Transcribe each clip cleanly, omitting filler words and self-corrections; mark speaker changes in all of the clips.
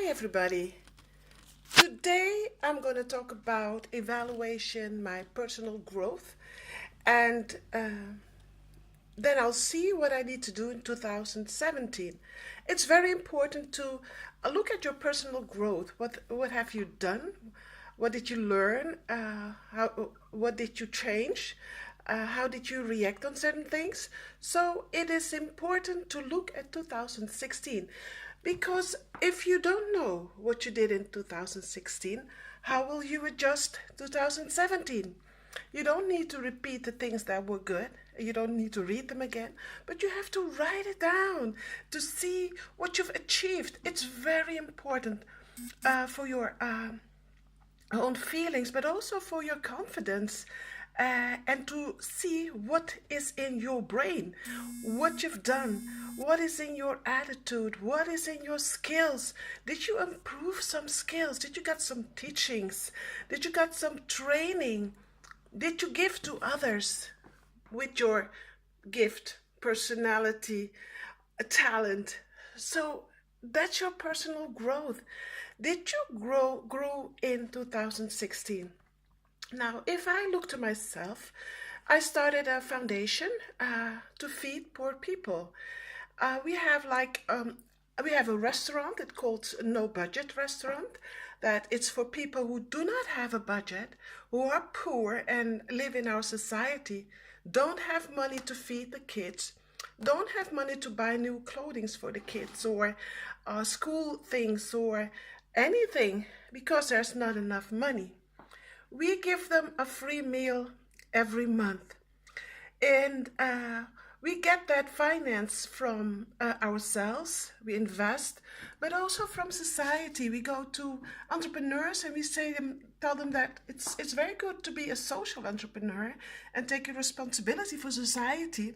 Speaker 1: Hi everybody. Today I'm going to talk about evaluation, my personal growth, and then I'll see what I need to do in 2017. It's very important to look at your personal growth. What have you done? What did you learn? What did you change? How did you react on certain things? So it is important to look at 2016 because if you don't know what you did in 2016, how will you adjust 2017? You don't need to repeat the things that were good. You don't need to read them again, but you have to write it down to see what you've achieved. It's very important for your own feelings, but also for your confidence. And to see what is in your brain, what you've done, what is in your attitude, what is in your skills. Did you improve some skills? Did you get some teachings? Did you get some training? Did you give to others with your gift, personality, talent? So that's your personal growth. Did you grow in 2016? Now, if I look to myself, I started a foundation to feed poor people. We have we have a restaurant. It's called No Budget Restaurant. That it's for people who do not have a budget, who are poor and live in our society, don't have money to feed the kids, don't have money to buy new clothing for the kids or school things or anything because there's not enough money. We give them a free meal every month. And we get that finance from ourselves, we invest, but also from society. We go to entrepreneurs and we tell them that it's very good to be a social entrepreneur and take a responsibility for society,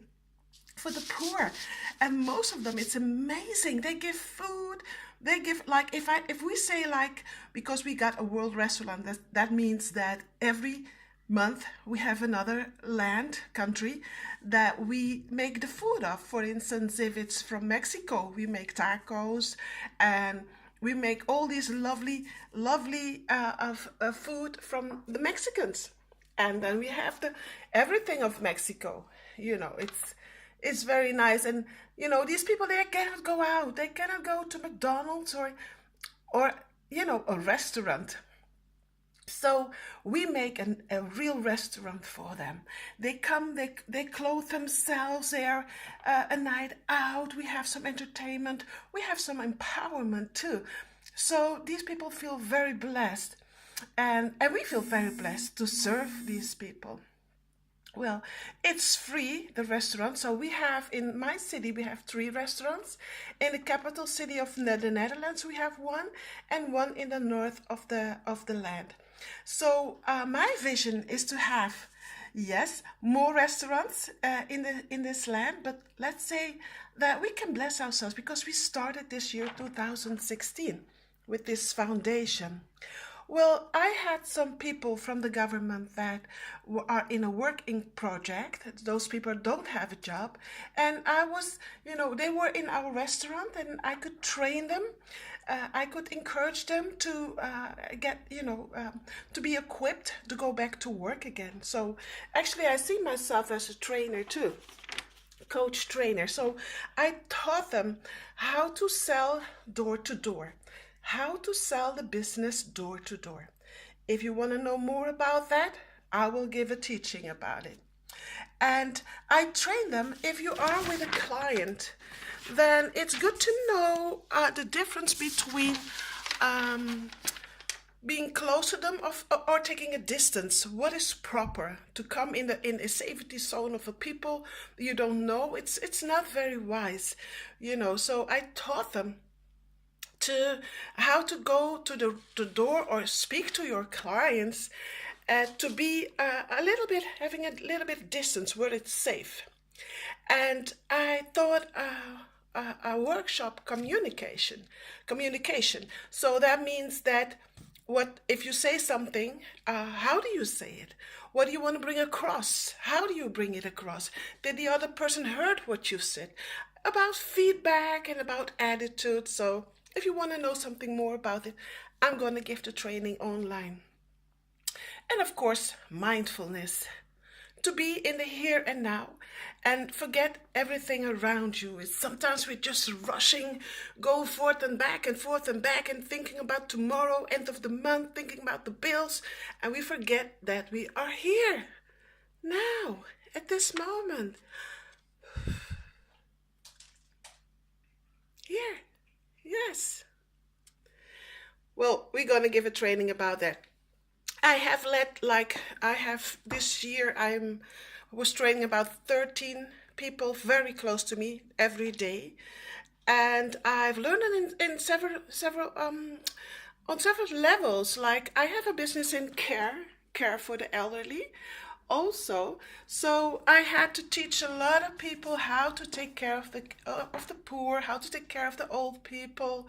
Speaker 1: for the poor. And most of them, it's amazing. They give food. They give, like, if we say, like, because we got a world restaurant, that means that every month we have another country that we make the food of. For instance, if it's from Mexico, we make tacos, and we make all these lovely food from the Mexicans. And then we have the everything of Mexico. It's very nice. And these people, they cannot go out, they cannot go to McDonald's or a restaurant. So we make a real restaurant for them. They come, they clothe themselves, they're a night out, we have some entertainment, we have some empowerment too. So these people feel very blessed, and we feel very blessed to serve these people. Well, it's free, the restaurant. So we have, in my city, we have 3 restaurants. In the capital city of the Netherlands, we have one, and one in the north of the land. So my vision is to have, yes, more restaurants in this land, but let's say that we can bless ourselves because we started this year 2016 with this foundation. Well, I had some people from the government that are in a working project. Those people don't have a job. And I was, they were in our restaurant and I could train them. I could encourage them to to be equipped to go back to work again. So actually, I see myself as a trainer too, coach trainer. So I taught them how to sell door to door, how to sell the business door to door. If you want to know more about that, I will give a teaching about it. And I train them. If you are with a client, then it's good to know the difference between being close to them or taking a distance. What is proper to come in a safety zone of a people you don't know? It's not very wise, So I taught them to how to go to the door or speak to your clients, to be having a little bit distance where it's safe. And I thought a workshop communication. So that means that what if you say something, how do you say it? What do you want to bring across? How do you bring it across? Did the other person heard what you said? About feedback and about attitude. So if you want to know something more about it, I'm going to give the training online. And of course, mindfulness. To be in the here and now and forget everything around you. Sometimes we're just rushing, go forth and back and forth and back and thinking about tomorrow, end of the month, thinking about the bills, and we forget that we are here now at this moment. Here, yes. Well, we're going to give a training about that. This year was training about 13 people very close to me every day, and I've learned it in several on several levels. Like, I have a business in care for the elderly also, so I had to teach a lot of people how to take care of the poor, how to take care of the old people,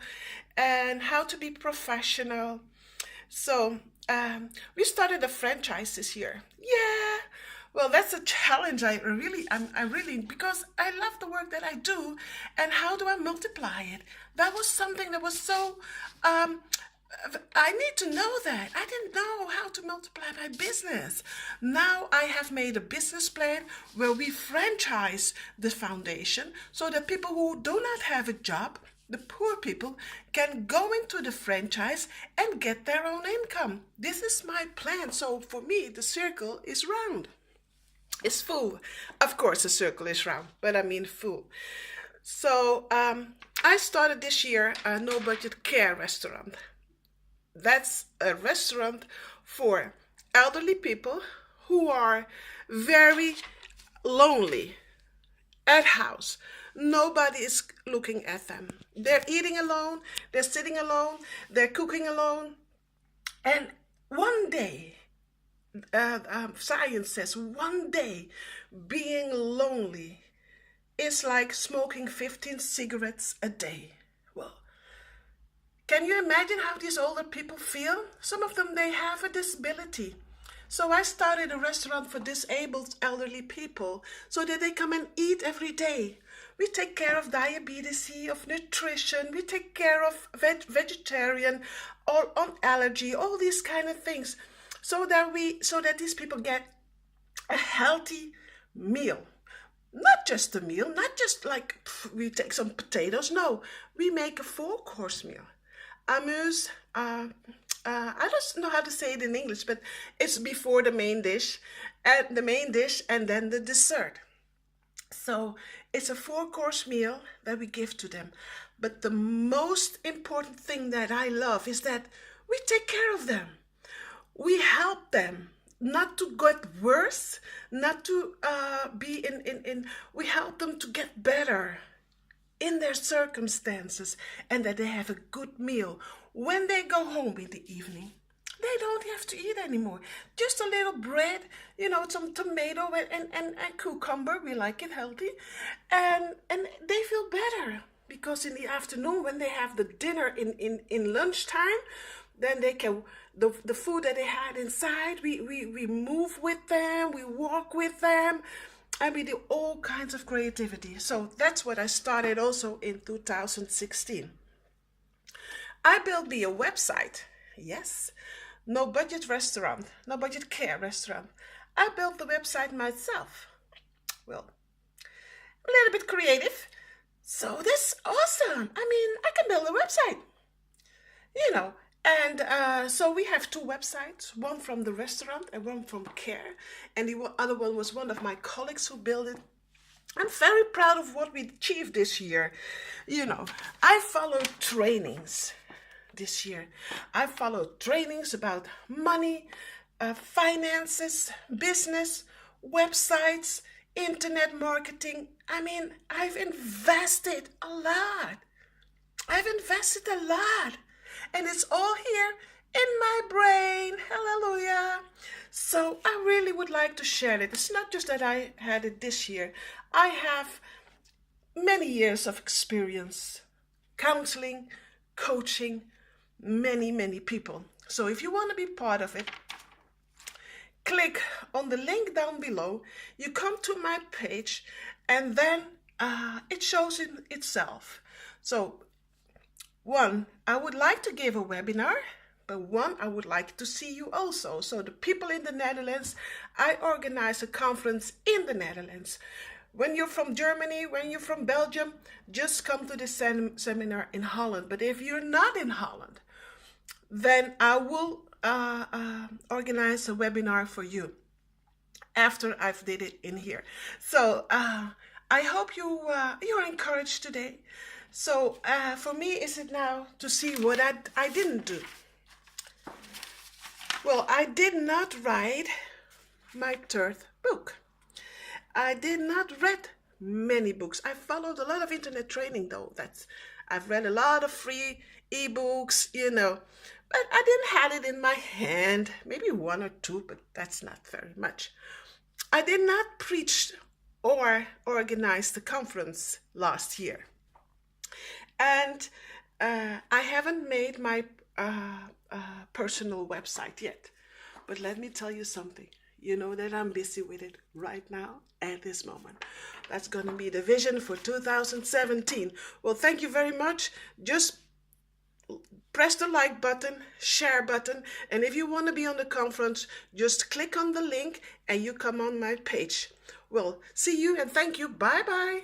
Speaker 1: and how to be professional. So we started a franchise this year. Yeah. Well, that's a challenge. I really, because I love the work that I do, and how do I multiply it? That was something that was so. I need to know that. I didn't know how to multiply my business. Now I have made a business plan where we franchise the foundation so that people who do not have a job, the poor people, can go into the franchise and get their own income. This is my plan. So for me, the circle is round. It's full. Of course, the circle is round, but I mean full. So I started this year a no budget care restaurant. That's a restaurant for elderly people who are very lonely at house. Nobody is looking at them. They're eating alone, they're sitting alone, they're cooking alone. And one day, science says one day being lonely is like smoking 15 cigarettes a day. Well, can you imagine how these older people feel? Some of them, they have a disability. So I started a restaurant for disabled elderly people so that they come and eat every day. We take care of diabetes, of nutrition, we take care of vegetarian, or on allergy, all these kind of things, so that these people get a healthy meal. Not just a meal, not just like we take some potatoes. No, we make a 4-course meal. Amuse, I don't know how to say it in English, but it's before the main dish, and then the dessert. So it's a 4-course meal that we give to them. But the most important thing that I love is that we take care of them. We help them not to get worse, not to be we help them to get better in their circumstances, and that they have a good meal. When they go home in the evening, they don't have to eat anymore. Just a little bread, some tomato and cucumber. We like it healthy. And they feel better, because in the afternoon, when they have the dinner in lunchtime, then they can, the food that they had inside, we move with them, we walk with them, and we do all kinds of creativity. So that's what I started also in 2016. I built me a website. Yes, no budget restaurant, no budget care restaurant. I built the website myself. Well, a little bit creative. So that's awesome. I mean, I can build a website. And so we have 2 websites, one from the restaurant and one from care. And the other one was one of my colleagues who built it. I'm very proud of what we achieved this year. I followed trainings this year. I followed trainings about money, finances, business, websites, internet marketing. I mean, I've invested a lot. And it's all here in my brain. Hallelujah. So I really would like to share it. It's not just that I had it this year. I have many years of experience counseling, coaching many, many people. So if you want to be part of it, click on the link down below. You come to my page, and then it shows in itself. So One, I would like to give a webinar, but one, I would like to see you also. So the people in the Netherlands, I organize a conference in the Netherlands. When you're from Germany, when you're from Belgium, just come to this seminar in Holland. But if you're not in Holland, then I will organize a webinar for you after I've did it in here. So I hope you're encouraged today. So for me, is it now to see what I didn't do? Well, I did not write my third book. I did not read many books. I followed a lot of internet training though. I've read a lot of free ebooks, but I didn't have it in my hand. Maybe one or two, but that's not very much. I did not preach or organize the conference last year. And I haven't made my personal website yet. But let me tell you something. You know that I'm busy with it right now at this moment. That's going to be the vision for 2017. Well, thank you very much. Just press the like button, share button, and if you want to be on the conference, just click on the link and you come on my page. Well, see you and thank you. Bye-bye.